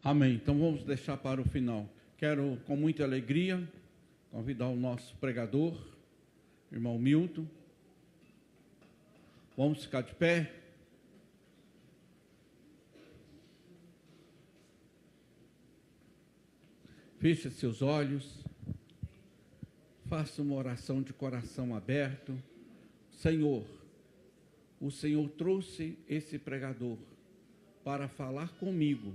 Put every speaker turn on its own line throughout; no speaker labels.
Amém. Então vamos deixar para o final. Quero, com muita alegria, convidar o nosso pregador, irmão Milton. Vamos ficar de pé. Feche seus olhos. Faça uma oração de coração aberto. Senhor, o Senhor trouxe esse pregador para falar comigo.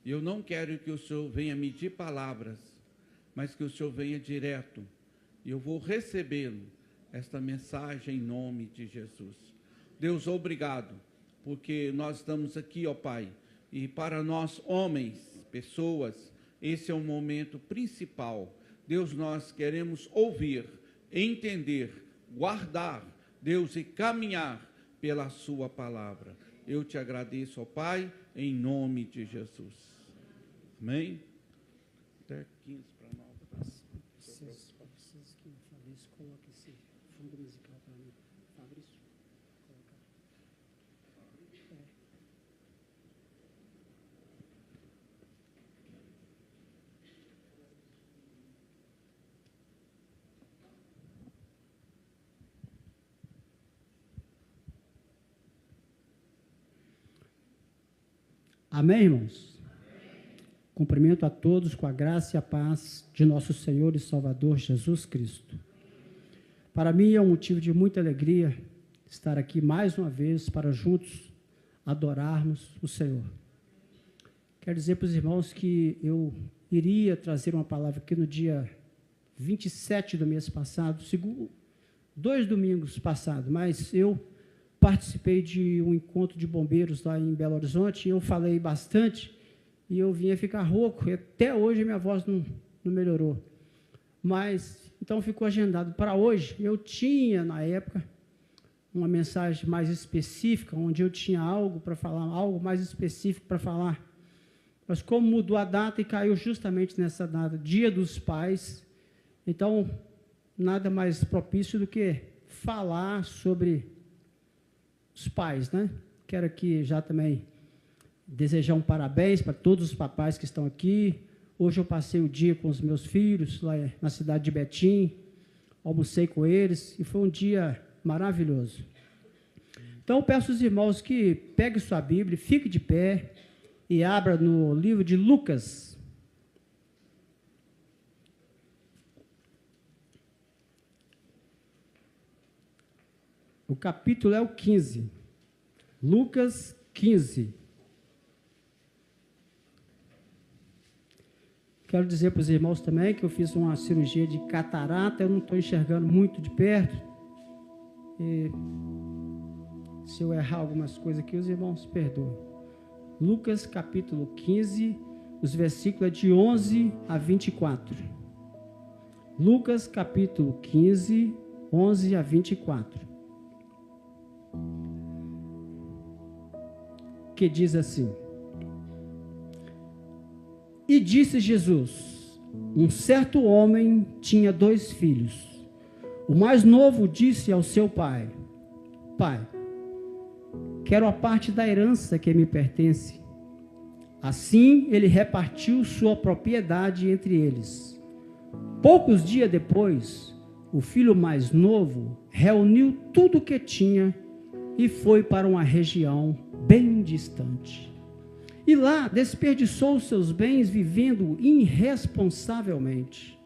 E eu não quero que o Senhor venha medir palavras, mas que o Senhor venha direto. E eu vou recebê-lo, esta mensagem em nome de Jesus. Deus, obrigado, porque nós estamos aqui, ó Pai, e para nós, homens, pessoas, esse é o momento principal. Deus, nós queremos ouvir, entender, guardar, Deus, e caminhar pela sua palavra. Eu te agradeço, ó Pai, em nome de Jesus. Amém? Até 15 para 9.
Preciso que o Fabrício coloque esse fundo musical para mim. Fabrício, colocar. Amém, irmãos? Cumprimento a todos com a graça e a paz de nosso Senhor e Salvador Jesus Cristo. Para mim é um motivo de muita alegria estar aqui mais uma vez para juntos adorarmos o Senhor. Quero dizer para os irmãos que eu iria trazer uma palavra aqui no dia 27 do mês passado, 2 domingos passados, mas eu participei de um encontro de bombeiros lá em Belo Horizonte e eu falei bastante e eu vinha ficar rouco, e até hoje minha voz não melhorou. Mas, então ficou agendado para hoje. Eu tinha, na época, uma mensagem mais específica, onde eu tinha algo para falar, algo mais específico para falar. Mas como mudou a data e caiu justamente nessa data, Dia dos Pais, então, nada mais propício do que falar sobre os pais, né? Quero aqui já também desejar um parabéns para todos os papais que estão aqui. Hoje eu passei o dia com os meus filhos, lá na cidade de Betim, almocei com eles, e foi um dia maravilhoso. Então, eu peço aos irmãos que peguem sua Bíblia, fique de pé, e abra no livro de Lucas. O capítulo é o 15. Lucas 15. Quero dizer para os irmãos também que eu fiz uma cirurgia de catarata, eu não estou enxergando muito de perto. E se eu errar algumas coisas aqui, os irmãos perdoem. Lucas capítulo 15, os versículos de 11 a 24. Lucas capítulo 15, 11 a 24. Que diz assim: E disse Jesus: um certo homem tinha 2 filhos. O mais novo disse ao seu pai: Pai, quero a parte da herança que me pertence. Assim ele repartiu sua propriedade entre eles. Poucos dias depois, o filho mais novo reuniu tudo o que tinha e foi para uma região bem distante. E lá desperdiçou seus bens vivendo irresponsavelmente.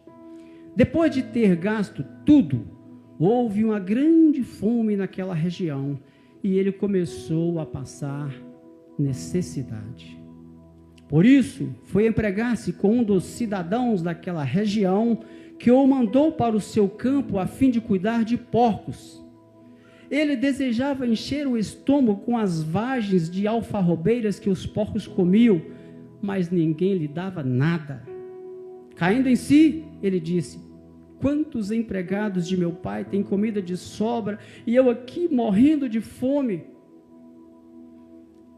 Depois de ter gasto tudo, houve uma grande fome naquela região e ele começou a passar necessidade. Por isso, foi empregar-se com um dos cidadãos daquela região que o mandou para o seu campo a fim de cuidar de porcos. Ele desejava encher o estômago com as vagens de alfarrobeiras que os porcos comiam, mas ninguém lhe dava nada. Caindo em si, ele disse: quantos empregados de meu pai têm comida de sobra e eu aqui morrendo de fome?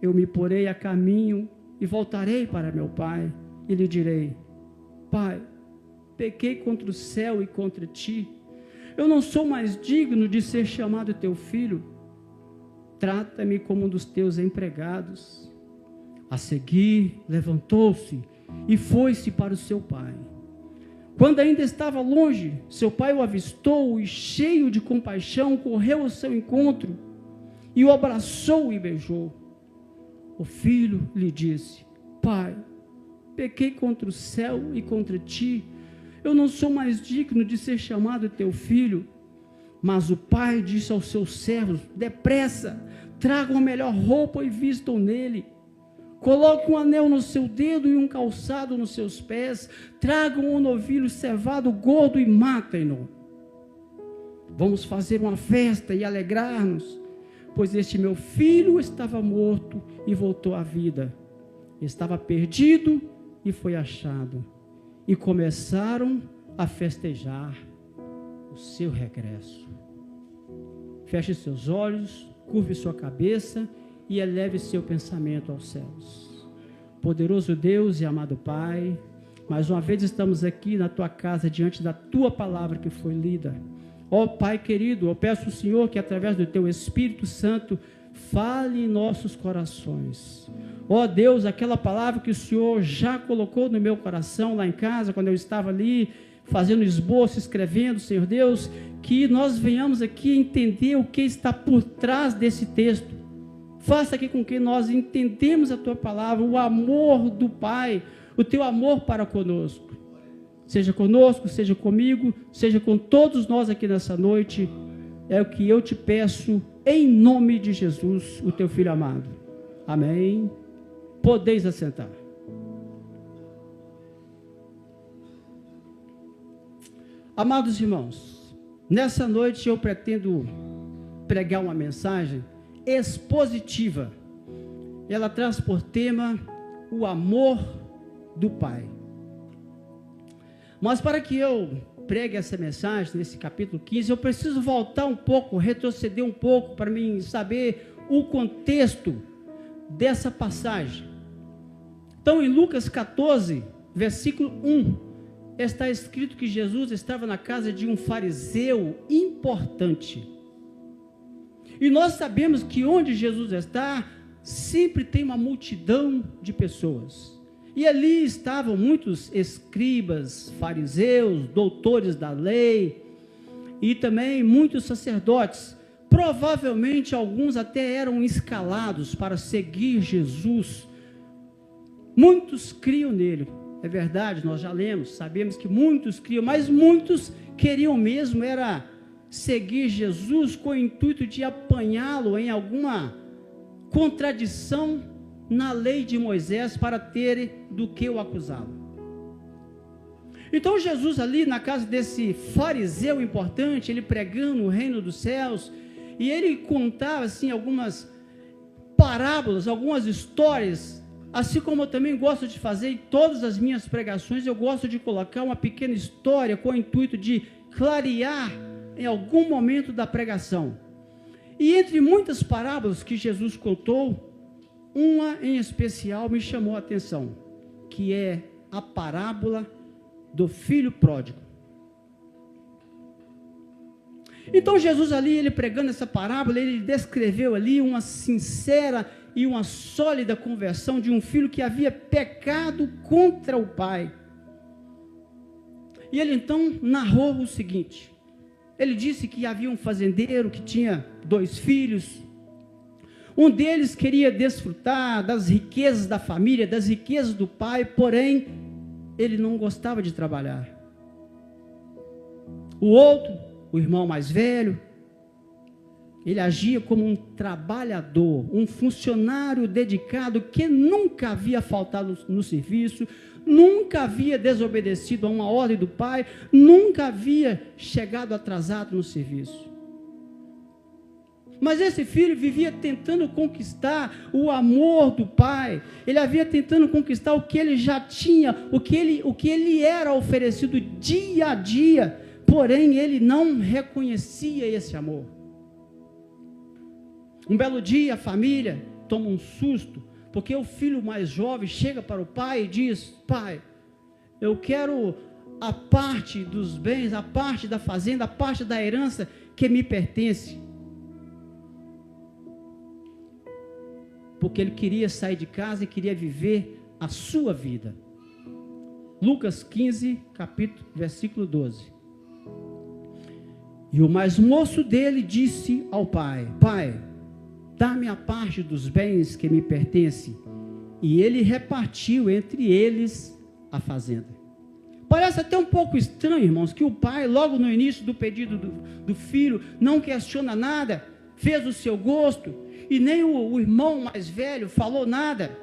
Eu me porei a caminho e voltarei para meu pai e lhe direi: Pai, pequei contra o céu e contra ti. Eu não sou mais digno de ser chamado teu filho. Trata-me como um dos teus empregados. A seguir, levantou-se e foi-se para o seu pai. Quando ainda estava longe, seu pai o avistou e, cheio de compaixão, correu ao seu encontro e o abraçou e beijou. O filho lhe disse: Pai, pequei contra o céu e contra ti. Eu não sou mais digno de ser chamado teu filho. Mas o pai disse aos seus servos: Depressa, tragam a melhor roupa e vistam nele. Coloquem um anel no seu dedo e um calçado nos seus pés. Tragam um novilho cevado gordo e matem-no. Vamos fazer uma festa e alegrar-nos, pois este meu filho estava morto e voltou à vida. Estava perdido e foi achado. E começaram a festejar o seu regresso. Feche seus olhos, curve sua cabeça e eleve seu pensamento aos céus. Poderoso Deus e amado Pai, mais uma vez estamos aqui na tua casa diante da tua palavra que foi lida. Ó Pai querido, eu peço ao Senhor que através do teu Espírito Santo fale em nossos corações. Ó Deus, aquela palavra que o Senhor já colocou no meu coração lá em casa, quando eu estava ali fazendo esboço, escrevendo, Senhor Deus, que nós venhamos aqui entender o que está por trás desse texto. Faça aqui com que nós entendemos a tua palavra, o amor do Pai, o teu amor para conosco. Seja conosco, seja comigo, seja com todos nós aqui nessa noite. É o que eu te peço em nome de Jesus, o teu Filho amado. Amém. Podeis assentar. Amados irmãos, nessa noite eu pretendo pregar uma mensagem expositiva. Ela traz por tema o amor do Pai. Mas para que eu pregue essa mensagem nesse capítulo 15, eu preciso voltar um pouco, retroceder um pouco para mim saber o contexto dessa passagem. Então, em Lucas 14, versículo 1, está escrito que Jesus estava na casa de um fariseu importante. E nós sabemos que onde Jesus está, sempre tem uma multidão de pessoas. E ali estavam muitos escribas, fariseus, doutores da lei, e também muitos sacerdotes. Provavelmente alguns até eram escalados para seguir Jesus. Muitos criam nele. É verdade, nós já lemos, sabemos que muitos criam, mas muitos queriam mesmo era seguir Jesus com o intuito de apanhá-lo em alguma contradição na lei de Moisés para terem do que o acusá-lo. Então Jesus ali na casa desse fariseu importante, ele pregando o reino dos céus, e ele contava assim algumas parábolas, algumas histórias, assim como eu também gosto de fazer em todas as minhas pregações. Eu gosto de colocar uma pequena história com o intuito de clarear em algum momento da pregação. E entre muitas parábolas que Jesus contou, uma em especial me chamou a atenção, que é a parábola do filho pródigo. Então Jesus ali, ele pregando essa parábola, ele descreveu ali uma sincera e uma sólida conversão de um filho que havia pecado contra o pai. E ele então narrou o seguinte: ele disse que havia um fazendeiro que tinha 2 filhos. Um deles queria desfrutar das riquezas da família, das riquezas do pai, porém, ele não gostava de trabalhar. O outro, o irmão mais velho, ele agia como um trabalhador, um funcionário dedicado que nunca havia faltado no serviço, nunca havia desobedecido a uma ordem do pai, nunca havia chegado atrasado no serviço. Mas esse filho vivia tentando conquistar o amor do pai, ele havia tentando conquistar o que ele já tinha, o que ele era oferecido dia a dia, porém ele não reconhecia esse amor. Um belo dia a família toma um susto, porque o filho mais jovem chega para o pai e diz: pai, eu quero a parte dos bens, a parte da fazenda, a parte da herança que me pertence. porque ele queria sair de casa e queria viver a sua vida. Lucas 15, versículo 12. E o mais moço dele disse ao pai: Pai, dá-me a parte dos bens que me pertence. E ele repartiu entre eles a fazenda. Parece até um pouco estranho, irmãos, que o pai, logo no início do pedido do filho, não questiona nada, fez o seu gosto, e nem o irmão mais velho falou nada.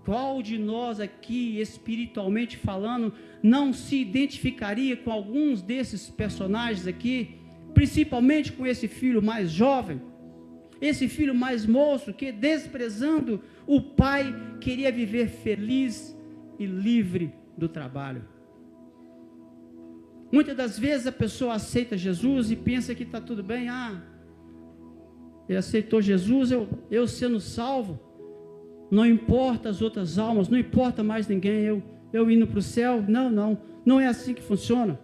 Qual de nós aqui, espiritualmente falando, não se identificaria com alguns desses personagens aqui, principalmente com esse filho mais jovem, esse filho mais moço, que desprezando o pai, queria viver feliz e livre do trabalho? Muitas das vezes a pessoa aceita Jesus e pensa que está tudo bem. Ele aceitou Jesus, eu sendo salvo, não importa as outras almas, não importa mais ninguém, eu indo para o céu. Não é assim que funciona.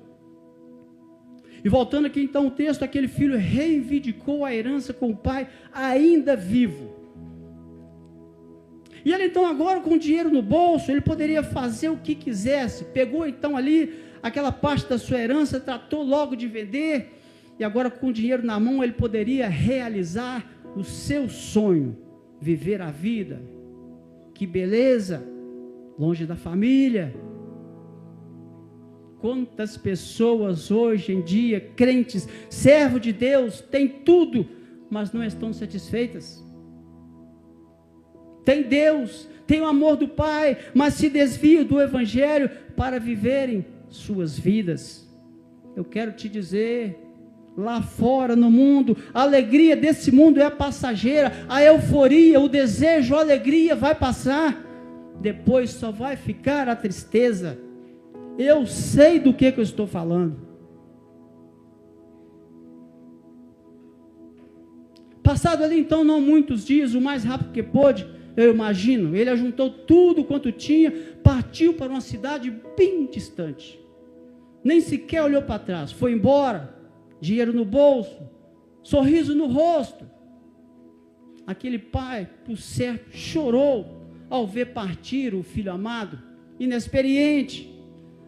E voltando aqui então o texto, aquele filho reivindicou a herança com o pai ainda vivo. E ele então agora, com o dinheiro no bolso, ele poderia fazer o que quisesse. Pegou então ali aquela parte da sua herança, tratou logo de vender, e agora com o dinheiro na mão ele poderia realizar o seu sonho, viver a vida. Que beleza, longe da família. Quantas pessoas hoje em dia, crentes, servos de Deus, têm tudo, mas não estão satisfeitas. Tem Deus, tem o amor do Pai, mas se desviam do Evangelho para viverem suas vidas. Eu quero te dizer, lá fora no mundo, a alegria desse mundo é passageira, a euforia, o desejo, a alegria vai passar, depois só vai ficar a tristeza. Eu sei do que eu estou falando. Passado ali então não muitos dias, o mais rápido que pôde, eu imagino, ele ajuntou tudo quanto tinha, partiu para uma cidade bem distante, nem sequer olhou para trás, foi embora, dinheiro no bolso, sorriso no rosto. Aquele pai, por certo, chorou ao ver partir o filho amado, inexperiente.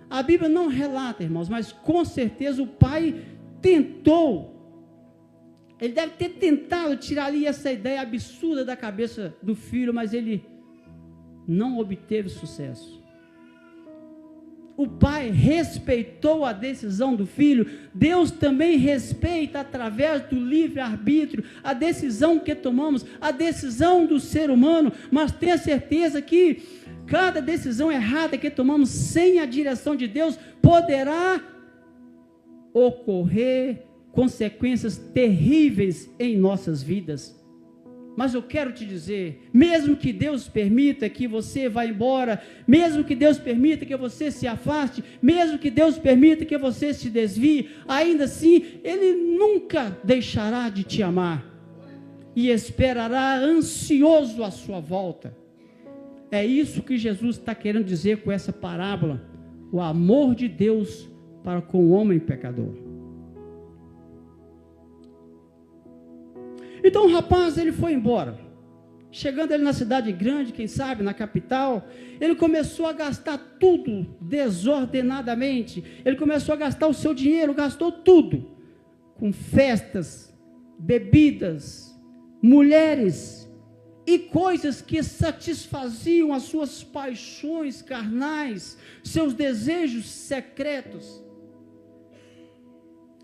A Bíblia não relata, irmãos, mas com certeza o pai tentou, ele deve ter tentado tirar ali essa ideia absurda da cabeça do filho, mas ele não obteve sucesso. O pai respeitou a decisão do filho. Deus também respeita, através do livre-arbítrio, a decisão que tomamos, a decisão do ser humano, mas tenha certeza que cada decisão errada que tomamos sem a direção de Deus poderá ocorrer consequências terríveis em nossas vidas. Mas eu quero te dizer, mesmo que Deus permita que você vá embora, mesmo que Deus permita que você se afaste, mesmo que Deus permita que você se desvie, ainda assim, Ele nunca deixará de te amar e esperará ansioso a sua volta. É isso que Jesus está querendo dizer com essa parábola, o amor de Deus para com o homem pecador. Então o rapaz, ele foi embora. Chegando ele na cidade grande, quem sabe, na capital, ele começou a gastar tudo desordenadamente. Ele começou a gastar o seu dinheiro, gastou tudo, com festas, bebidas, mulheres e coisas que satisfaziam as suas paixões carnais, seus desejos secretos.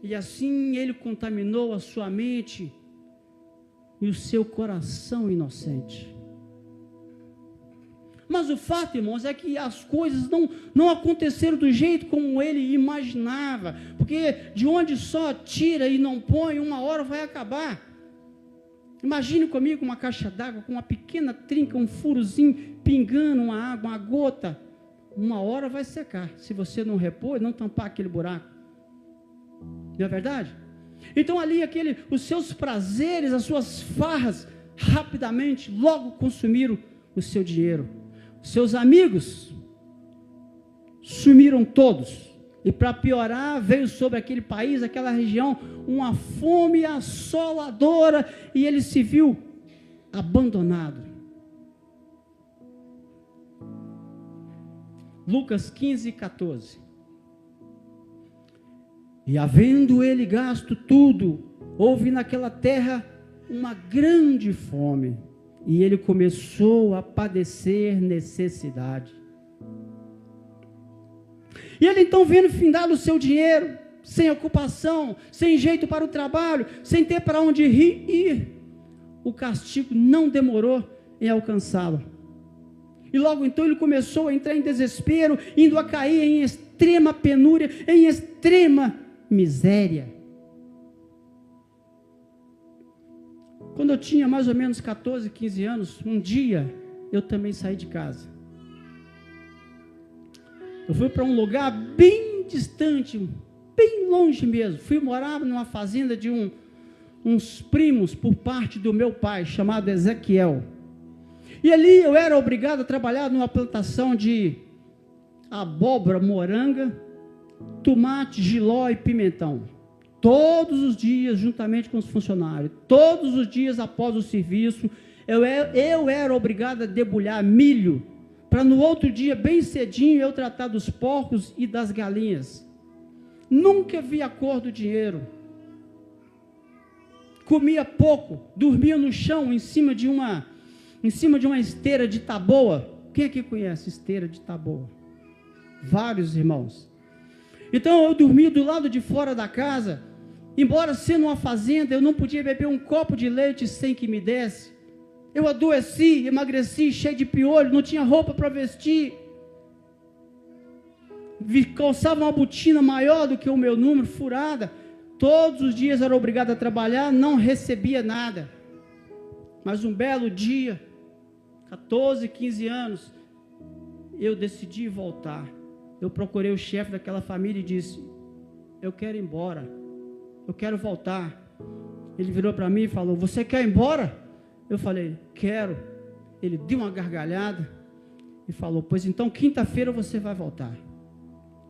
E assim ele contaminou a sua mente e o seu coração inocente. Mas o fato, irmãos, é que as coisas não aconteceram do jeito como ele imaginava, porque de onde só tira e não põe, uma hora vai acabar. Imagine comigo uma caixa d'água com uma pequena trinca, um furozinho, pingando uma água, uma gota, uma hora vai secar, se você não repor, não tampar aquele buraco. Não é verdade? Então ali os seus prazeres, as suas farras, rapidamente, logo consumiram o seu dinheiro. Os seus amigos sumiram todos. E para piorar, veio sobre aquele país, aquela região, uma fome assoladora, e ele se viu abandonado. Lucas 15, 14. E havendo ele gasto tudo, houve naquela terra uma grande fome, e ele começou a padecer necessidade. E ele então, vendo findado o seu dinheiro, sem ocupação, sem jeito para o trabalho, sem ter para onde ir, o castigo não demorou em alcançá-lo. E logo então ele começou a entrar em desespero, indo a cair em extrema penúria, em extrema miséria. Quando eu tinha mais ou menos 14, 15 anos, um dia eu também saí de casa. Eu fui para um lugar bem distante, bem longe mesmo. Fui morar numa fazenda de uns primos por parte do meu pai, chamado Ezequiel. E ali eu era obrigado a trabalhar numa plantação de abóbora, moranga, tomate, jiló e pimentão. Todos os dias, juntamente com os funcionários, todos os dias após o serviço, eu era obrigado a debulhar milho, para no outro dia, bem cedinho, eu tratar dos porcos e das galinhas. Nunca vi a cor do dinheiro. Comia pouco, dormia no chão, em cima de uma esteira de taboa. Quem aqui conhece esteira de taboa? Vários irmãos. Então eu dormia do lado de fora da casa. Embora sendo uma fazenda, eu não podia beber um copo de leite sem que me desse. Eu adoeci, emagreci, cheio de piolho, não tinha roupa para vestir. Calçava uma botina maior do que o meu número, furada. Todos os dias era obrigado a trabalhar, não recebia nada. Mas um belo dia, 14, 15 anos, eu decidi voltar. Eu procurei o chefe daquela família e disse: eu quero ir embora, eu quero voltar. Ele virou para mim e falou: você quer ir embora? Eu falei: quero. Ele deu uma gargalhada e falou: pois então quinta-feira você vai voltar.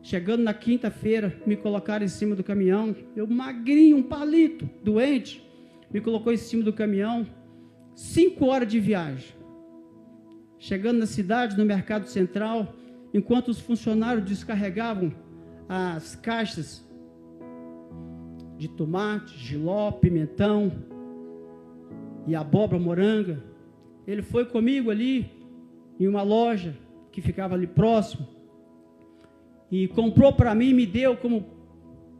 Chegando na quinta-feira, me colocaram em cima do caminhão, eu magrinho, um palito, doente, me colocou em cima do caminhão, 5 horas de viagem. Chegando na cidade, no mercado central, enquanto os funcionários descarregavam as caixas de tomate, jiló, pimentão e abóbora, moranga, ele foi comigo ali em uma loja que ficava ali próximo e comprou para mim e me deu como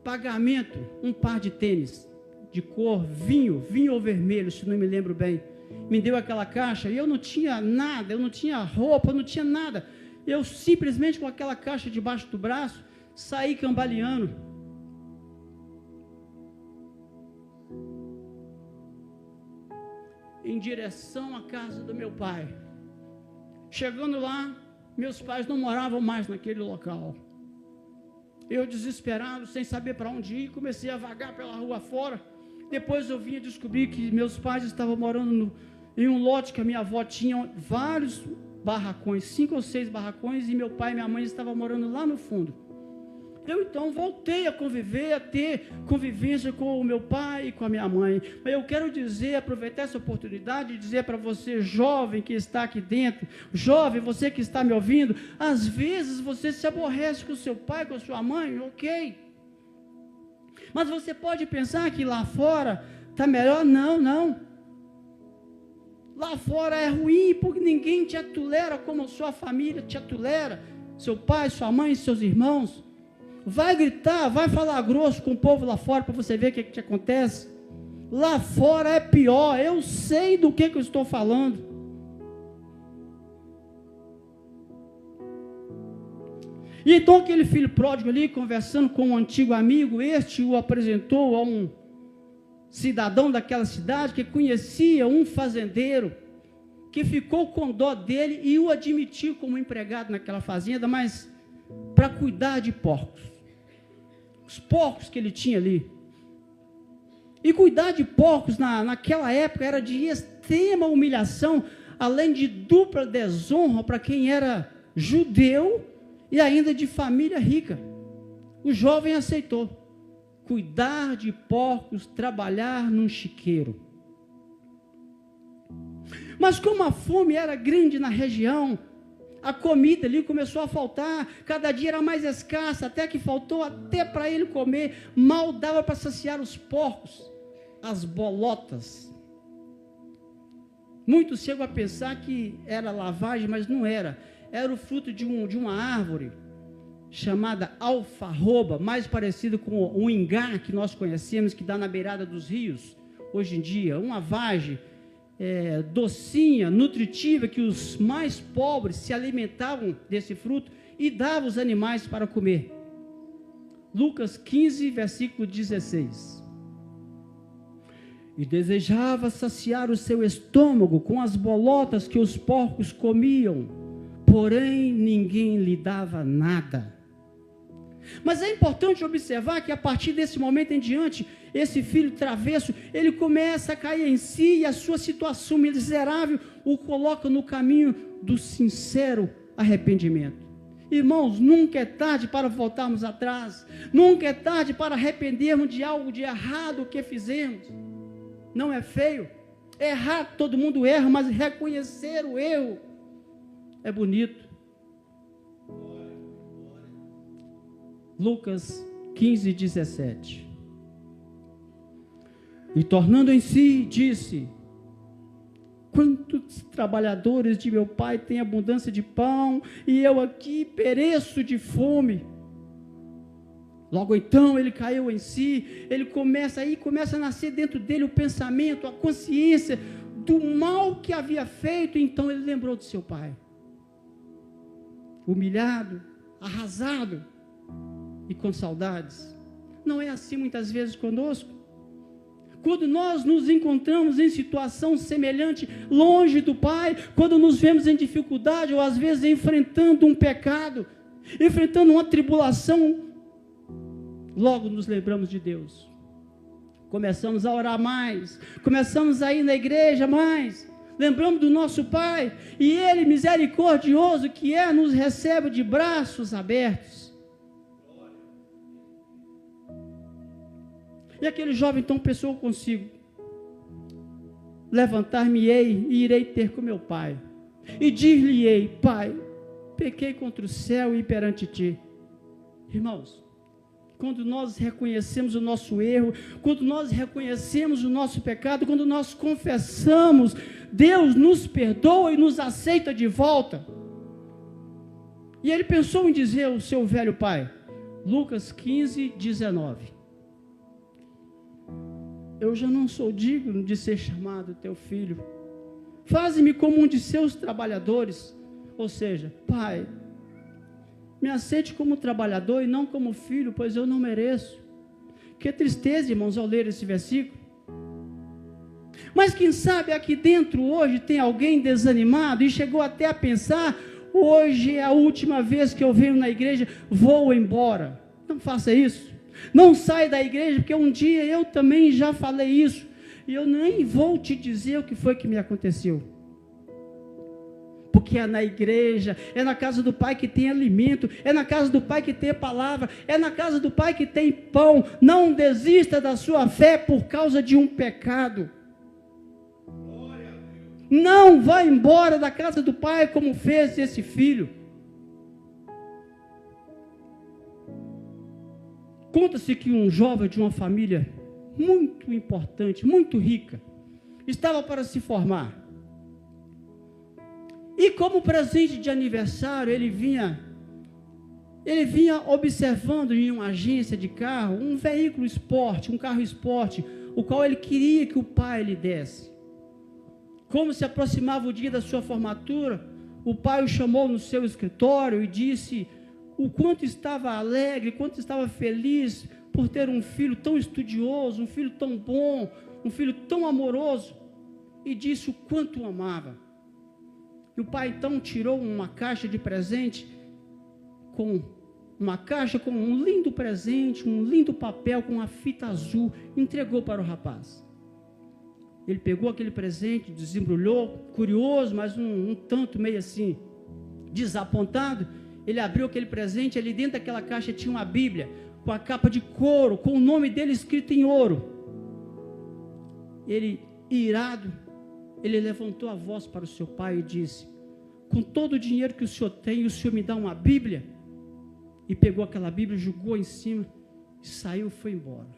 pagamento um par de tênis de cor vinho ou vermelho, se não me lembro bem. Me deu aquela caixa e eu não tinha nada, eu não tinha roupa, eu não tinha nada. Eu simplesmente com aquela caixa debaixo do braço, saí cambaleando. Em direção à casa do meu pai. Chegando lá, meus pais não moravam mais naquele local. Eu desesperado, sem saber para onde ir, comecei a vagar pela rua fora. Depois eu vim a descobrir que meus pais estavam morando em um lote que a minha avó tinha vários barracões, 5 ou 6 barracões, e meu pai e minha mãe estavam morando lá no fundo. Eu então voltei a conviver, a ter convivência com o meu pai e com a minha mãe. Mas eu quero dizer, aproveitar essa oportunidade e dizer para você, jovem que está aqui dentro, jovem, você que está me ouvindo, às vezes você se aborrece com o seu pai, com a sua mãe, ok. Mas você pode pensar que lá fora está melhor? Não. Lá fora é ruim, porque ninguém te atolera como a sua família te atolera, seu pai, sua mãe, seus irmãos. Vai gritar, vai falar grosso com o povo lá fora para você ver o que te acontece. Lá fora é pior, eu sei do que eu estou falando. E então aquele filho pródigo ali, conversando com um antigo amigo, este o apresentou a um cidadão daquela cidade que conhecia um fazendeiro, que ficou com dó dele e o admitiu como empregado naquela fazenda, mas para cuidar de porcos. Os porcos que ele tinha ali. E cuidar de porcos naquela época era de extrema humilhação, além de dupla desonra para quem era judeu e ainda de família rica. O jovem aceitou. Cuidar de porcos, trabalhar num chiqueiro. Mas como a fome era grande na região, a comida ali começou a faltar, cada dia era mais escassa, até que faltou até para ele comer, mal dava para saciar os porcos, as bolotas. Muitos chegam a pensar que era lavagem, mas não era. Era o fruto de uma árvore chamada alfarroba, mais parecido com o ingá que nós conhecemos, que dá na beirada dos rios, hoje em dia. Uma vagem docinha, nutritiva, que os mais pobres se alimentavam desse fruto e davam os animais para comer. Lucas 15, versículo 16. E desejava saciar o seu estômago com as bolotas que os porcos comiam, porém ninguém lhe dava nada. Mas é importante observar que a partir desse momento em diante, esse filho travesso, ele começa a cair em si, e a sua situação miserável o coloca no caminho do sincero arrependimento. Irmãos, nunca é tarde para voltarmos atrás, nunca é tarde para arrependermos de algo de errado que fizemos. Não é feio, errar, todo mundo erra, mas reconhecer o erro é bonito. Lucas 15, 17. E tornando em si, disse: quantos trabalhadores de meu pai têm abundância de pão, e eu aqui pereço de fome. Logo então ele caiu em si, ele começa a nascer dentro dele o pensamento, a consciência do mal que havia feito. Então ele lembrou de seu pai, humilhado, arrasado e com saudades. Não é assim muitas vezes conosco? Quando nós nos encontramos em situação semelhante, longe do Pai, quando nos vemos em dificuldade, ou às vezes enfrentando um pecado, enfrentando uma tribulação, logo nos lembramos de Deus. Começamos a orar mais, começamos a ir na igreja mais, lembramos do nosso Pai, e Ele, misericordioso que é, nos recebe de braços abertos. E aquele jovem então pensou consigo: levantar-me-ei e irei ter com meu pai, e dir-lhe-ei: Pai, pequei contra o céu e perante ti. Irmãos, quando nós reconhecemos o nosso erro, quando nós reconhecemos o nosso pecado, quando nós confessamos, Deus nos perdoa e nos aceita de volta. E ele pensou em dizer ao seu velho pai, Lucas 15, 19: eu já não sou digno de ser chamado teu filho, faze-me como um de seus trabalhadores. Ou seja, Pai, me aceite como trabalhador e não como filho, pois eu não mereço. Que tristeza, irmãos, ao ler esse versículo. Mas quem sabe aqui dentro hoje tem alguém desanimado e chegou até a pensar: hoje é a última vez que eu venho na igreja, vou embora. Não faça isso. Não saia da igreja, porque um dia eu também já falei isso, e eu nem vou te dizer o que foi que me aconteceu. Porque é na igreja, é na casa do Pai que tem alimento, é na casa do Pai que tem palavra, é na casa do Pai que tem pão. Não desista da sua fé por causa de um pecado. Não vá embora da casa do Pai como fez esse filho. Conta-se que um jovem de uma família muito importante, muito rica, estava para se formar. E como presente de aniversário, ele vinha observando em uma agência de carro, um veículo esporte, um carro esporte, o qual ele queria que o pai lhe desse. Como se aproximava o dia da sua formatura, o pai o chamou no seu escritório e disse o quanto estava alegre, quanto estava feliz por ter um filho tão estudioso, um filho tão bom, um filho tão amoroso, e disse o quanto o amava. E o pai então tirou uma caixa de presente, com um lindo presente, um lindo papel com uma fita azul, entregou para o rapaz. Ele pegou aquele presente, desembrulhou, curioso, mas um tanto meio assim, desapontado. Ele abriu aquele presente, ali dentro daquela caixa tinha uma Bíblia, com a capa de couro, com o nome dele escrito em ouro. Ele, irado, ele levantou a voz para o seu pai e disse: com todo o dinheiro que o senhor tem, o senhor me dá uma Bíblia? E pegou aquela Bíblia, jogou em cima e saiu e foi embora.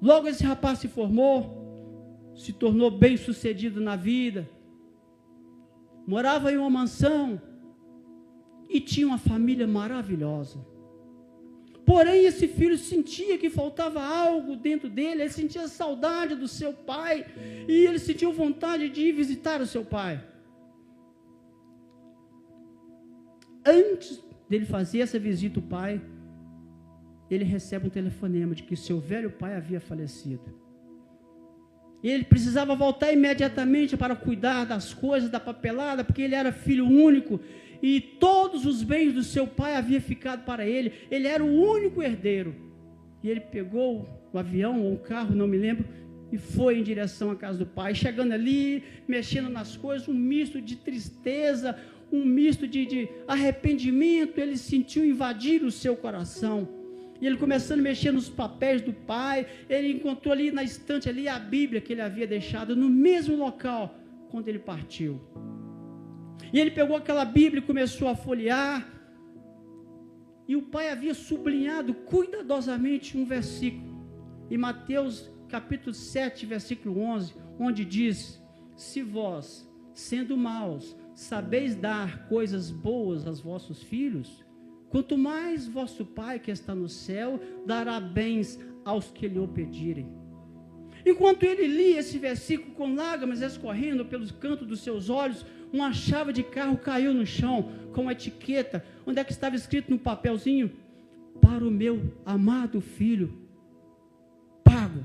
Logo esse rapaz se formou, se tornou bem sucedido na vida, morava em uma mansão e tinha uma família maravilhosa. Porém, esse filho sentia que faltava algo dentro dele, ele sentia saudade do seu pai, e ele sentiu vontade de ir visitar o seu pai. Antes dele fazer essa visita ao pai, ele recebe um telefonema de que seu velho pai havia falecido. Ele precisava voltar imediatamente para cuidar das coisas, da papelada, porque ele era filho único, e todos os bens do seu pai haviam ficado para ele. Ele era o único herdeiro. E ele pegou o avião ou o carro, não me lembro, e foi em direção à casa do pai. Chegando ali, mexendo nas coisas, um misto de tristeza, um misto de arrependimento, ele sentiu invadir o seu coração. E ele começando a mexer nos papéis do pai, ele encontrou ali na estante ali a Bíblia que ele havia deixado no mesmo local quando ele partiu. E ele pegou aquela Bíblia e começou a folhear, e o pai havia sublinhado cuidadosamente um versículo, em Mateus capítulo 7, versículo 11, onde diz: se vós, sendo maus, sabeis dar coisas boas aos vossos filhos, quanto mais vosso Pai que está no céu dará bens aos que lhe o pedirem. Enquanto ele lia esse versículo com lágrimas escorrendo pelos cantos dos seus olhos, uma chave de carro caiu no chão com uma etiqueta, onde é que estava escrito no papelzinho: para o meu amado filho, pago.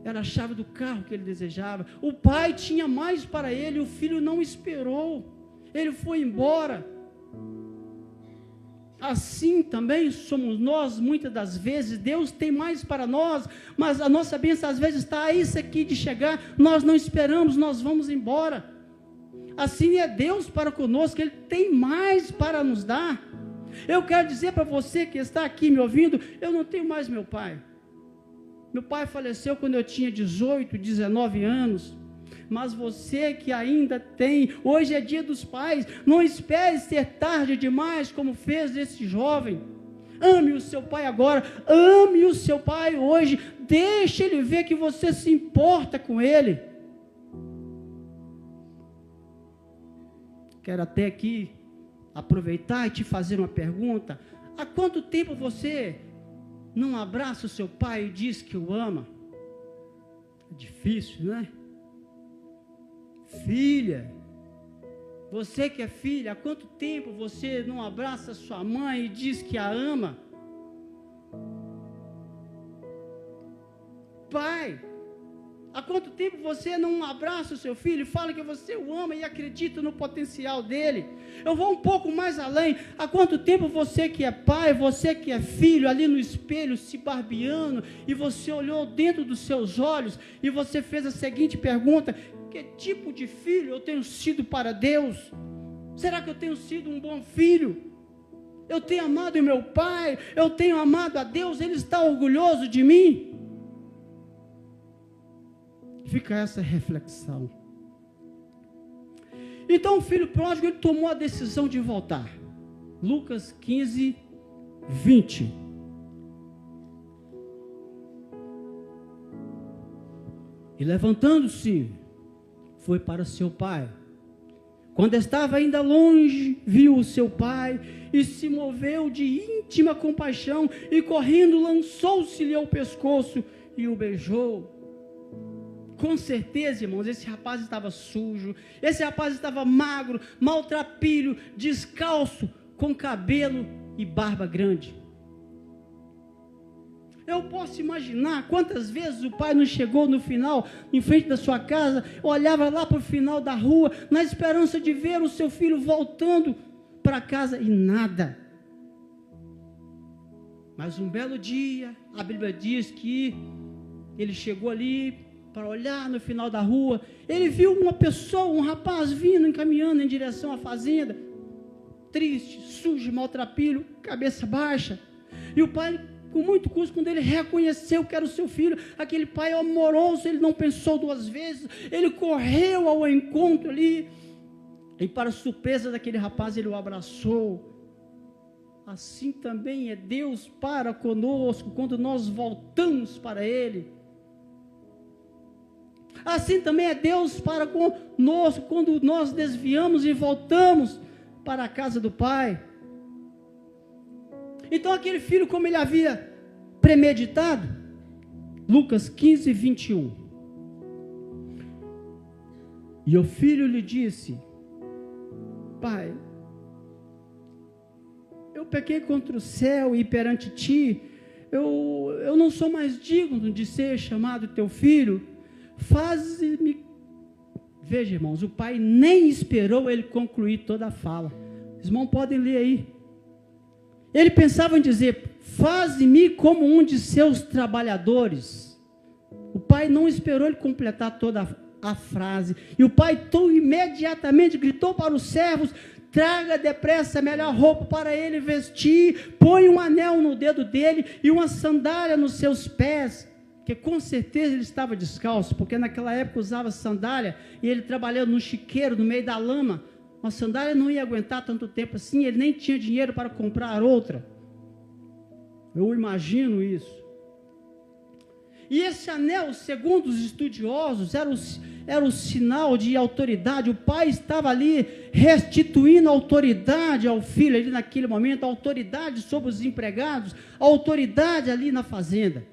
Era a chave do carro que ele desejava. O pai tinha mais para ele, o filho não esperou, ele foi embora. Assim também somos nós, muitas das vezes. Deus tem mais para nós, mas a nossa bênção às vezes está a isso aqui de chegar, nós não esperamos, nós vamos embora. Assim é Deus para conosco, Ele tem mais para nos dar. Eu quero dizer para você que está aqui me ouvindo, eu não tenho mais meu pai. Meu pai faleceu quando eu tinha 18, 19 anos. Mas você que ainda tem, hoje é dia dos pais, não espere ser tarde demais, como fez esse jovem. Ame o seu pai agora, ame o seu pai hoje, deixe ele ver que você se importa com ele. Quero até aqui aproveitar e te fazer uma pergunta: há quanto tempo você não abraça o seu pai e diz que o ama? É difícil, não é? Filha, você que é filha, há quanto tempo você não abraça sua mãe e diz que a ama? Pai, há quanto tempo você não abraça o seu filho e fala que você o ama e acredita no potencial dele? Eu vou um pouco mais além. Há quanto tempo você que é pai, você que é filho, ali no espelho se barbeando, e você olhou dentro dos seus olhos e você fez a seguinte pergunta: que tipo de filho eu tenho sido para Deus? Será que eu tenho sido um bom filho? Eu tenho amado o meu pai? Eu tenho amado a Deus? Ele está orgulhoso de mim? Fica essa reflexão. Então o filho pródigo, ele tomou a decisão de voltar. Lucas 15, 20. E levantando-se, foi para seu pai. Quando estava ainda longe, viu o seu pai e se moveu de íntima compaixão, e correndo lançou-se-lhe ao pescoço e o beijou. Com certeza, irmãos, esse rapaz estava sujo, esse rapaz estava magro, maltrapilho, descalço, com cabelo e barba grande. Eu posso imaginar quantas vezes o pai não chegou no final, em frente da sua casa, olhava lá para o final da rua, na esperança de ver o seu filho voltando para casa, e nada. Mas um belo dia, a Bíblia diz que ele chegou ali para olhar no final da rua, ele viu uma pessoa, um rapaz vindo, encaminhando em direção à fazenda, triste, sujo, maltrapilho, cabeça baixa, e o pai com muito custo, quando ele reconheceu que era o seu filho, aquele pai amoroso, ele não pensou duas vezes, ele correu ao encontro ali, e para surpresa daquele rapaz, ele o abraçou. Assim também é Deus para conosco, quando nós voltamos para Ele. Assim também é Deus para conosco, quando nós desviamos e voltamos para a casa do Pai. Então aquele filho, como ele havia premeditado, Lucas 15, 21. E o filho lhe disse: Pai, eu pequei contra o céu e perante ti, eu não sou mais digno de ser chamado teu filho, faze-me. Veja, irmãos, o pai nem esperou ele concluir toda a fala. Os irmãos podem ler aí. Ele pensava em dizer: faze-me como um de seus trabalhadores. O pai não esperou ele completar toda a frase, e o pai tão imediatamente gritou para os servos: traga depressa a melhor roupa para ele vestir, põe um anel no dedo dele e uma sandália nos seus pés, que com certeza ele estava descalço, porque naquela época usava sandália, e ele trabalhando no chiqueiro, no meio da lama, uma sandália não ia aguentar tanto tempo assim, ele nem tinha dinheiro para comprar outra. Eu imagino isso. E esse anel, segundo os estudiosos, era o sinal de autoridade. O pai estava ali restituindo autoridade ao filho, ali naquele momento, autoridade sobre os empregados, autoridade ali na fazenda.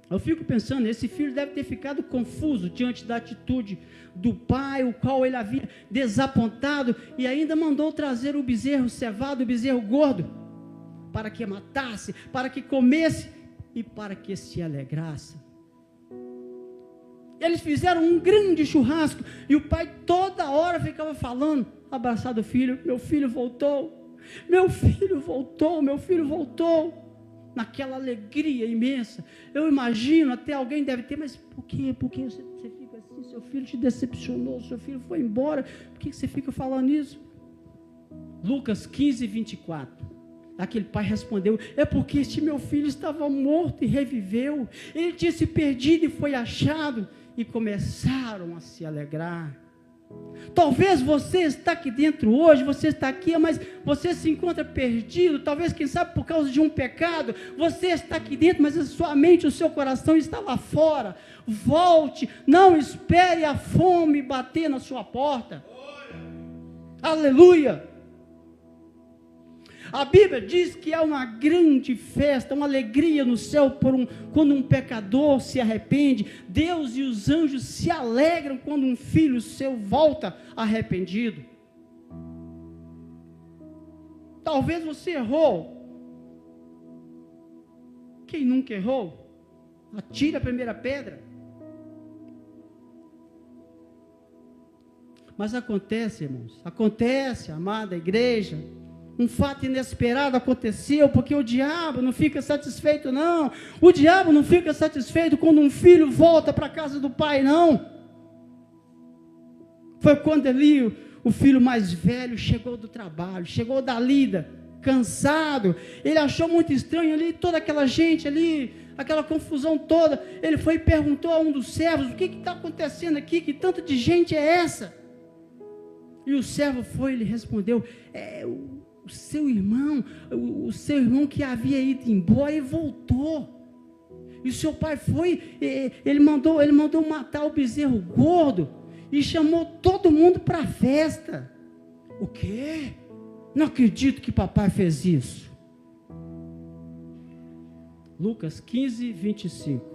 Eu fico pensando, esse filho deve ter ficado confuso diante da atitude do pai, o qual ele havia desapontado, e ainda mandou trazer o bezerro cevado, o bezerro gordo, para que matasse, para que comesse e para que se alegrasse. Eles fizeram um grande churrasco, e o pai toda hora ficava falando, abraçado o filho: meu filho voltou, meu filho voltou, meu filho voltou, naquela alegria imensa. Eu imagino, até alguém deve ter: mas por que você fica assim? Seu filho te decepcionou, seu filho foi embora, por que você fica falando isso? Lucas 15, 24. Aquele pai respondeu: é porque este meu filho estava morto e reviveu, ele tinha se perdido e foi achado, e começaram a se alegrar. Talvez você está aqui dentro hoje, você está aqui, mas você se encontra perdido, talvez, quem sabe, por causa de um pecado. Você está aqui dentro, mas a sua mente, o seu coração está lá fora. Volte, não espere a fome bater na sua porta. Aleluia! A Bíblia diz que há uma grande festa, uma alegria no céu quando um pecador se arrepende. Deus e os anjos se alegram quando um filho seu volta arrependido. Talvez você errou. Quem nunca errou? Atire a primeira pedra. Mas acontece, irmãos, acontece, amada igreja, um fato inesperado aconteceu, porque o diabo não fica satisfeito, não. O diabo não fica satisfeito quando um filho volta para a casa do pai, não. Foi quando ali o filho mais velho chegou do trabalho, chegou da lida, cansado. Ele achou muito estranho ali, toda aquela gente ali, aquela confusão toda. Ele foi e perguntou a um dos servos: o que está acontecendo aqui? Que tanto de gente é essa? E o servo foi e lhe respondeu: o seu irmão que havia ido embora e voltou. E o seu pai foi, ele mandou matar o bezerro gordo e chamou todo mundo para a festa. O quê? Não acredito que papai fez isso. Lucas 15, 25.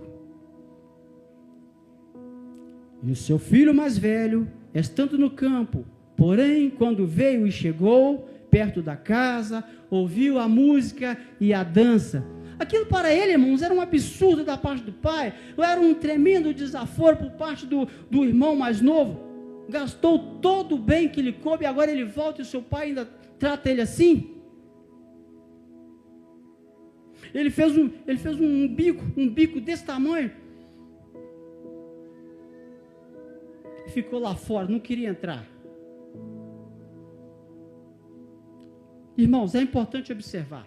E o seu filho mais velho, estando no campo, porém, quando veio e chegou perto da casa, ouviu a música e a dança. Aquilo para ele, irmãos, era um absurdo da parte do pai, era um tremendo desaforo por parte do irmão mais novo. Gastou todo o bem que lhe coube, e agora ele volta e o seu pai ainda trata ele assim. Ele fez um bico desse tamanho, e ficou lá fora, não queria entrar. Irmãos, é importante observar,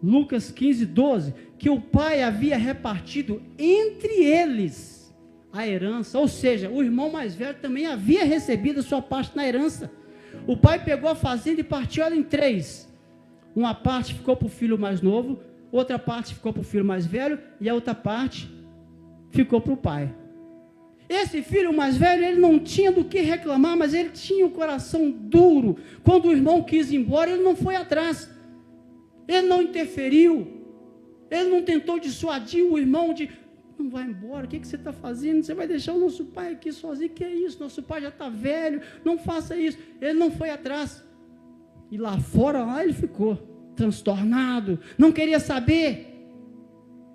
Lucas 15, 12, que o pai havia repartido entre eles a herança, ou seja, o irmão mais velho também havia recebido a sua parte na herança. O pai pegou a fazenda e partiu ela em 3. Uma parte ficou para o filho mais novo, outra parte ficou para o filho mais velho, e a outra parte ficou para o pai. Esse filho mais velho, ele não tinha do que reclamar, mas ele tinha o coração duro. Quando o irmão quis ir embora, ele não foi atrás, ele não interferiu, ele não tentou dissuadir o irmão de: não vai embora, o que você está fazendo? Você vai deixar o nosso pai aqui sozinho? Que é isso? Nosso pai já está velho, não faça isso. Ele não foi atrás. E lá fora, lá ele ficou transtornado, não queria saber.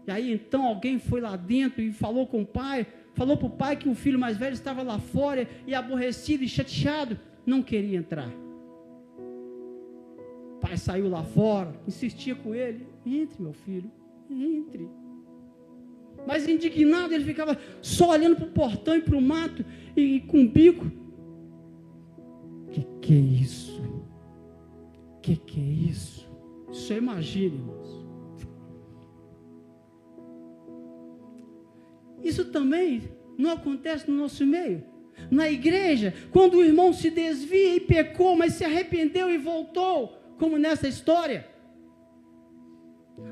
E aí então alguém foi lá dentro e falou com o pai, falou para o pai que o filho mais velho estava lá fora e aborrecido e chateado, não queria entrar. O pai saiu lá fora, insistia com ele: entre, meu filho, entre. Mas indignado, ele ficava só olhando para o portão e para o mato, e com o bico. Que é isso? Que é isso? Só imagine, irmãos. Isso também não acontece no nosso meio. Na igreja, quando o irmão se desvia e pecou, mas se arrependeu e voltou, como nessa história.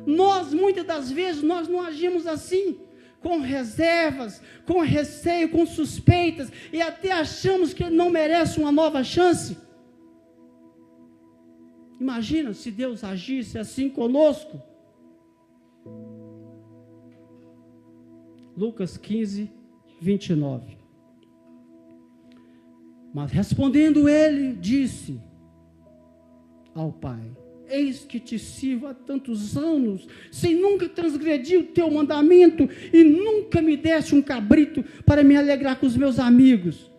Nós, muitas das vezes, nós não agimos assim, com reservas, com receio, com suspeitas, e até achamos que ele não merece uma nova chance. Imagina se Deus agisse assim conosco. Lucas 15, 29. Mas respondendo ele, disse ao pai: eis que te sirvo há tantos anos, sem nunca transgredir o teu mandamento, e nunca me deste um cabrito para me alegrar com os meus amigos.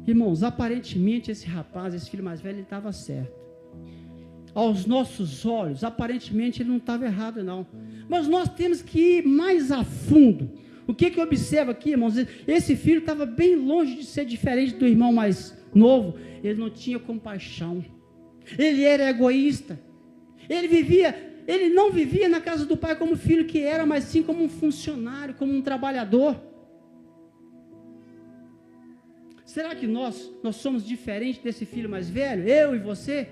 Irmãos, aparentemente esse rapaz, esse filho mais velho, ele estava certo. Aos nossos olhos, aparentemente ele não estava errado não. Mas nós temos que ir mais a fundo. O que eu observo aqui, irmãos? Esse filho estava bem longe de ser diferente do irmão mais novo. Ele não tinha compaixão, ele era egoísta, ele não vivia na casa do pai como filho que era, mas sim como um funcionário, como um trabalhador. Será que nós somos diferentes desse filho mais velho, eu e você?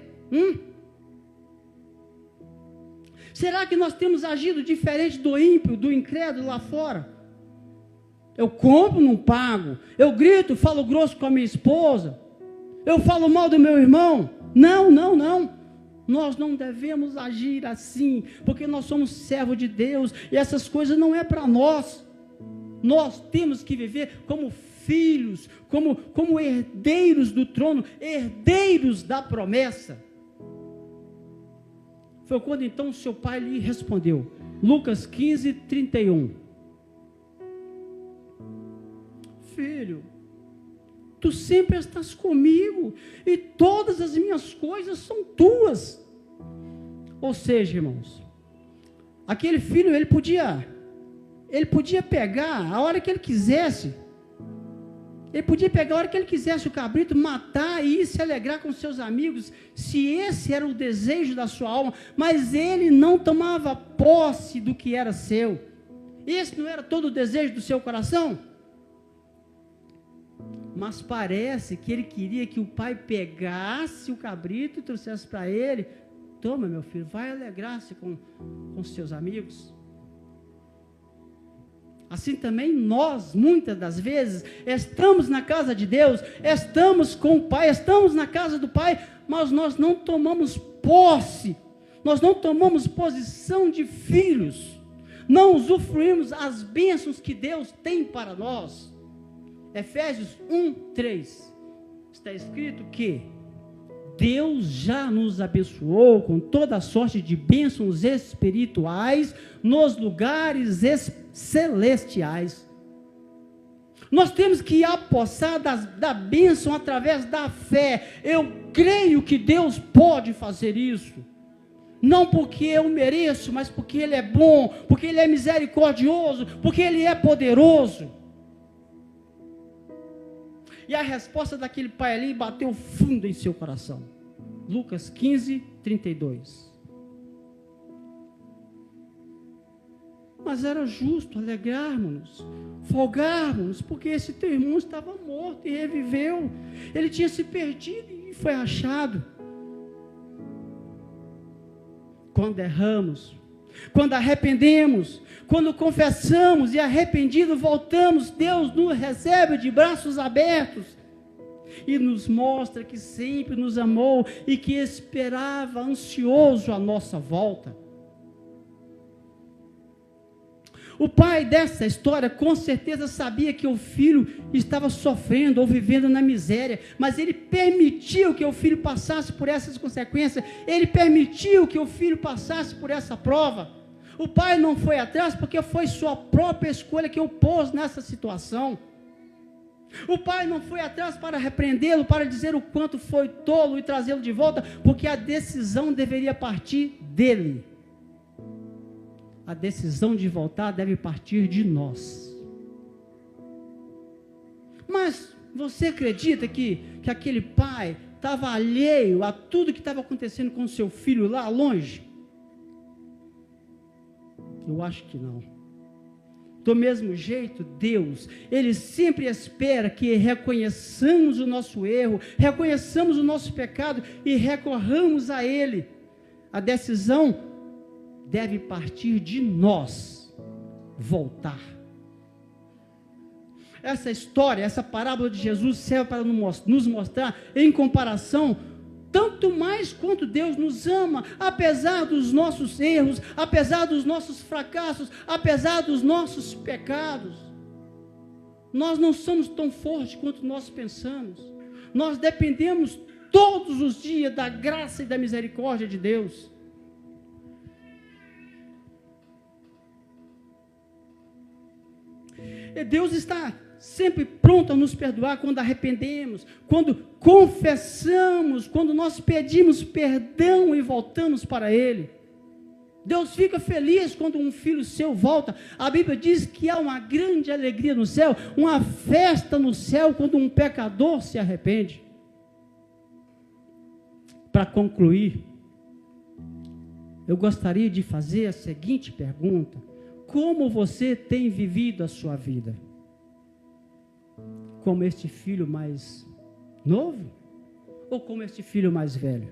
Será que nós temos agido diferente do ímpio, do incrédulo lá fora? Eu compro, não pago, eu grito, falo grosso com a minha esposa, eu falo mal do meu irmão. Não. Nós não devemos agir assim, porque nós somos servos de Deus, e essas coisas não é para nós. Nós temos que viver como filhos, como herdeiros do trono, herdeiros da promessa. Foi quando então seu pai lhe respondeu, Lucas 15, 31. Filho, tu sempre estás comigo, e todas as minhas coisas são tuas. Ou seja, irmãos, aquele filho, ele podia pegar a hora que ele quisesse, o cabrito, matar e ir se alegrar com seus amigos, se esse era o desejo da sua alma, mas ele não tomava posse do que era seu. Esse não era todo o desejo do seu coração? Mas parece que ele queria que o pai pegasse o cabrito e trouxesse para ele: toma, meu filho, vai alegrar-se com seus amigos. Assim também nós, muitas das vezes, estamos na casa de Deus, estamos com o Pai, estamos na casa do Pai, mas nós não tomamos posse, nós não tomamos posição de filhos, não usufruímos as bênçãos que Deus tem para nós. Efésios 1, 3, está escrito que Deus já nos abençoou com toda a sorte de bênçãos espirituais nos lugares celestiais. Nós temos que apossar da bênção através da fé. Eu creio que Deus pode fazer isso, não porque eu mereço, mas porque Ele é bom, porque Ele é misericordioso, porque Ele é poderoso. E a resposta daquele pai ali bateu fundo em seu coração. Lucas 15, 32. Mas era justo alegrarmos-nos, folgarmos-nos, porque esse teu irmão estava morto e reviveu. Ele tinha se perdido e foi achado. Quando erramos, quando arrependemos, quando confessamos e arrependido voltamos, Deus nos recebe de braços abertos e nos mostra que sempre nos amou e que esperava ansioso a nossa volta. O pai dessa história com certeza sabia que o filho estava sofrendo ou vivendo na miséria, mas ele permitiu que o filho passasse por essas consequências, ele permitiu que o filho passasse por essa prova. O pai não foi atrás porque foi sua própria escolha que o pôs nessa situação. O pai não foi atrás para repreendê-lo, para dizer o quanto foi tolo e trazê-lo de volta, porque a decisão deveria partir dele. A decisão de voltar deve partir de nós. Mas você acredita que aquele pai estava alheio a tudo que estava acontecendo com seu filho lá longe? Eu acho que não. Do mesmo jeito, Deus, Ele sempre espera que reconheçamos o nosso erro, reconheçamos o nosso pecado e recorramos a Ele. A decisão deve partir de nós voltar. Essa história, essa parábola de Jesus serve para nos mostrar, em comparação, tanto mais quanto Deus nos ama, apesar dos nossos erros, apesar dos nossos fracassos, apesar dos nossos pecados. Nós não somos tão fortes quanto nós pensamos. Nós dependemos todos os dias da graça e da misericórdia de Deus. E Deus está sempre pronto a nos perdoar quando arrependemos, quando confessamos, quando nós pedimos perdão e voltamos para Ele. Deus fica feliz quando um filho seu volta. A Bíblia diz que há uma grande alegria no céu, uma festa no céu quando um pecador se arrepende. Para concluir, eu gostaria de fazer a seguinte pergunta: como você tem vivido a sua vida? Como este filho mais novo? Ou como este filho mais velho?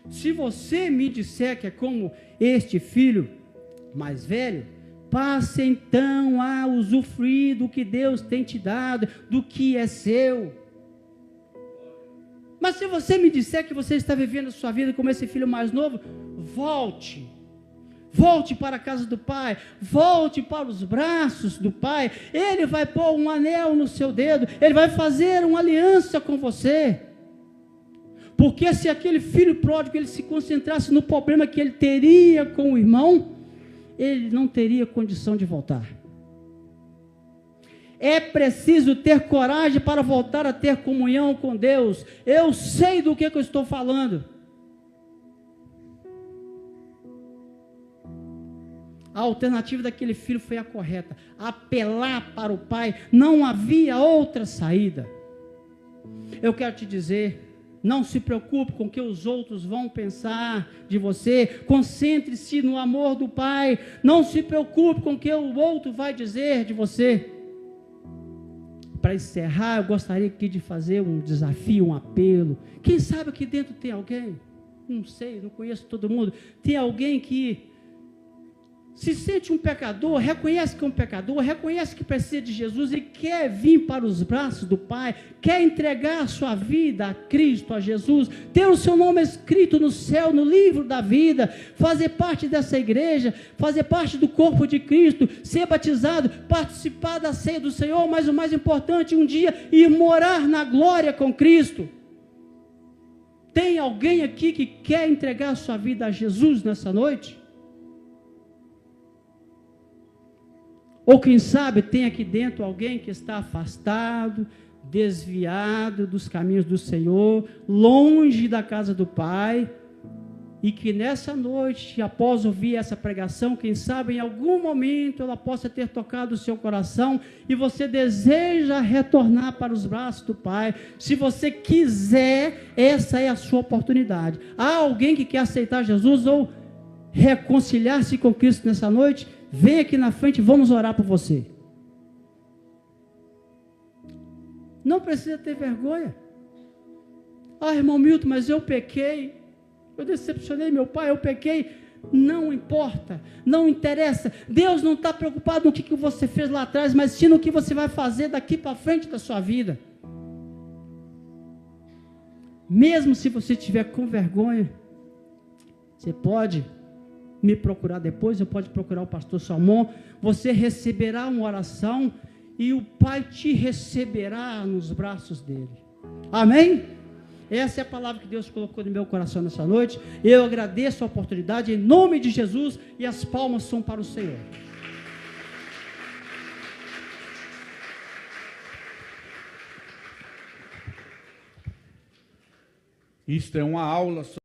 Se você me disser que é como este filho mais velho, passe então a usufruir do que Deus tem te dado, do que é seu. Mas se você me disser que você está vivendo a sua vida como esse filho mais novo, volte. Volte para a casa do Pai, volte para os braços do Pai. Ele vai pôr um anel no seu dedo, Ele vai fazer uma aliança com você. Porque se aquele filho pródigo, ele se concentrasse no problema que ele teria com o irmão, ele não teria condição de voltar. É preciso ter coragem para voltar a ter comunhão com Deus. Eu sei do que eu estou falando. A alternativa daquele filho foi a correta: apelar para o pai. Não havia outra saída. Eu quero te dizer, não se preocupe com o que os outros vão pensar de você. Concentre-se no amor do Pai. Não se preocupe com o que o outro vai dizer de você. Para encerrar, eu gostaria aqui de fazer um desafio, um apelo. Quem sabe aqui dentro tem alguém? Não sei, não conheço todo mundo. Tem alguém que se sente um pecador, reconhece que é um pecador, reconhece que precisa de Jesus e quer vir para os braços do Pai, quer entregar a sua vida a Cristo, a Jesus, ter o seu nome escrito no céu, no livro da vida, fazer parte dessa igreja, fazer parte do corpo de Cristo, ser batizado, participar da ceia do Senhor, mas o mais importante, um dia ir morar na glória com Cristo. Tem alguém aqui que quer entregar a sua vida a Jesus nessa noite? Ou quem sabe tem aqui dentro alguém que está afastado, desviado dos caminhos do Senhor, longe da casa do Pai, E que nessa noite, após ouvir essa pregação, quem sabe em algum momento ela possa ter tocado o seu coração e você deseja retornar para os braços do Pai. Se você quiser, essa é a sua oportunidade. Há alguém que quer aceitar Jesus ou reconciliar-se com Cristo nessa noite? Vem aqui na frente, vamos orar por você. Não precisa ter vergonha. Ah, irmão Milton, mas eu pequei. Eu decepcionei meu pai, eu pequei. Não importa, não interessa. Deus não está preocupado no que você fez lá atrás, mas sim no que você vai fazer daqui para frente da sua vida. Mesmo se você estiver com vergonha, você pode me procurar depois, ou pode procurar o pastor Salmão. Você receberá uma oração e o Pai te receberá nos braços dele. Amém? Essa é a palavra que Deus colocou no meu coração nessa noite. Eu agradeço a oportunidade em nome de Jesus e as palmas são para o Senhor.
Isto é uma aula